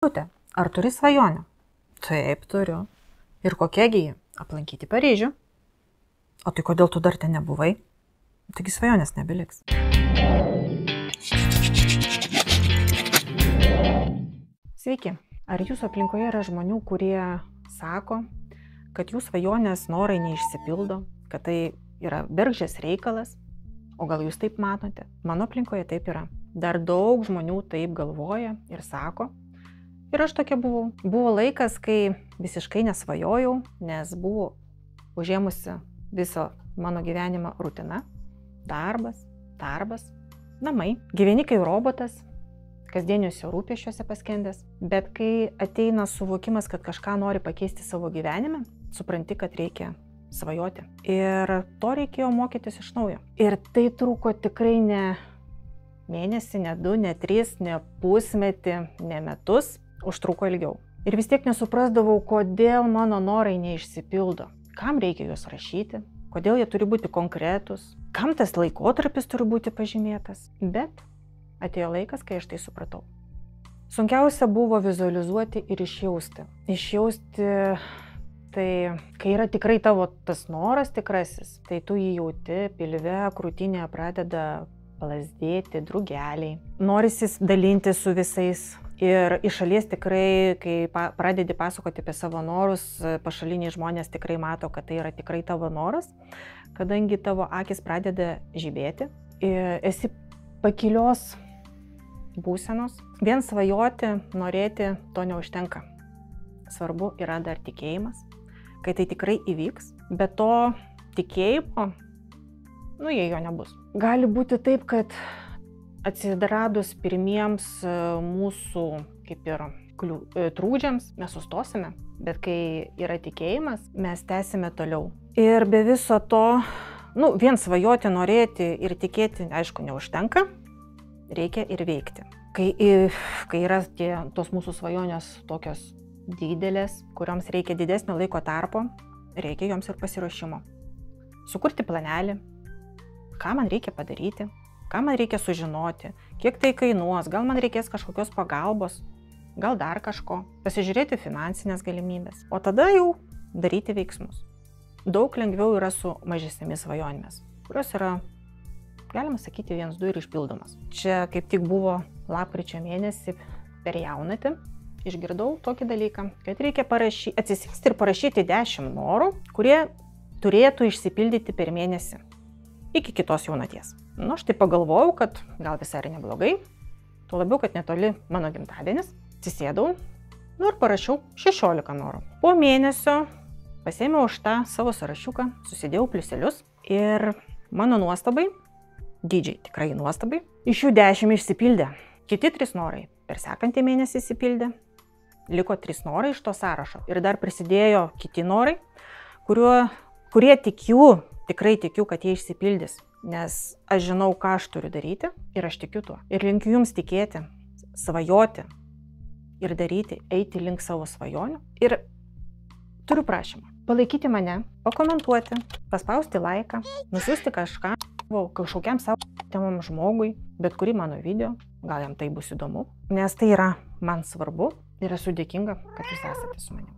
Ar turi svajonę? Taip, turiu. Ir kokiagi ji? Aplankyti Paryžių. O tai kodėl tu dar ten nebuvai? Taigi svajonės nebeliks. Sveiki. Ar jūsų aplinkoje yra žmonių, kurie sako, kad jų svajonės norai neišsipildo, kad tai yra bergždžias reikalas? O gal jūs taip matote? Mano aplinkoje taip yra. Dar daug žmonių taip galvoja ir sako. Ir aš tokia buvau. Buvo laikas, kai visiškai nesvajojau, nes buvo užėmusi viso mano gyvenimo rutina. Darbas, namai. Gyveni kaip robotas, kasdieniuose rūpesčiuose paskendęs. Bet kai ateina suvokimas, kad kažką nori pakeisti savo gyvenime, supranti, kad reikia svajoti. Ir to reikėjo mokytis iš naujo. Ir tai truko tikrai ne mėnesį, ne 2, ne 3, ne pusmetį, ne metus. Užtruko ilgiau. Ir vis tiek nesuprasdavau, kodėl mano norai neišsipildo. Kam reikia juos rašyti, kodėl jie turi būti konkretūs, kam tas laikotarpis turi būti pažymėtas. Bet atėjo laikas, kai aš tai supratau. Sunkiausia buvo vizualizuoti ir išjausti. Išjausti tai, kai yra tikrai tavo tas noras tikrasis, tai tu jį jauti, pilve, krūtinėje pradeda plazdėti drugeliai. Norisi dalinti su visais. Ir iš šalies tikrai, kai pradedi pasakoti apie savo norus, pašaliniai žmonės tikrai mato, kad tai yra tikrai tavo noras, kadangi tavo akis pradeda žibėti. Esi pakilios būsenos. Vien svajoti, norėti, to neužtenka. Svarbu yra dar tikėjimas, kai tai tikrai įvyks, bet to tikėjimo, jei jo nebus. Gali būti taip, kad atsiradus pirmiems mūsų kaip ir trūdžiams mes sustosime, bet kai yra tikėjimas, mes tęsime toliau. Ir be viso to, vien svajoti, norėti ir tikėti, aišku, neužtenka, reikia ir veikti. Kai yra tos mūsų svajonės tokios didelės, kurioms reikia didesnio laiko tarpo, reikia joms ir pasiruošimo. Sukurti planelį, ką man reikia padaryti, ką man reikia sužinoti, kiek tai kainuos, gal man reikės kažkokios pagalbos, gal dar kažko, pasižiūrėti finansinės galimybės, o tada jau daryti veiksmus. Daug lengviau yra su mažesnėmis svajonėmis, kurios yra, galima sakyti, 1-2 ir išpildomas. Čia kaip tik buvo lapkričio mėnesį per jaunatį, išgirdau tokį dalyką, kad reikia atsisėsti ir parašyti 10 norų, kurie turėtų išsipildyti per mėnesį iki kitos jaunaties. Aš tai pagalvojau, kad gal visai ir neblogai, tuo labiau, kad netoli mano gimtadienis. Atsisėdau ir parašiau 16 norų. Po mėnesio pasėmiau už tą savo sąrašiuką, susidėjau pliuselius ir mano nuostabai, dydžiai tikrai nuostabai, iš jų 10 išsipildė. Kiti 3 norai per sekantį mėnesį išsipildė, liko 3 norai iš to sąrašo ir dar prisidėjo kiti norai, kurie tikrai tikiu, kad jie išsipildys. Nes aš žinau, ką aš turiu daryti ir aš tikiu tuo. Ir linkiu jums tikėti, svajoti ir daryti, eiti link savo svajonių. Ir turiu prašymą. Palaikyti mane, pakomentuoti, paspausti laiką, nusiųsti kažkokiam savo temam žmogui, bet kurį mano video, gal jam tai bus įdomu. Nes tai yra man svarbu ir esu dėkinga, kad jūs esate su manimi.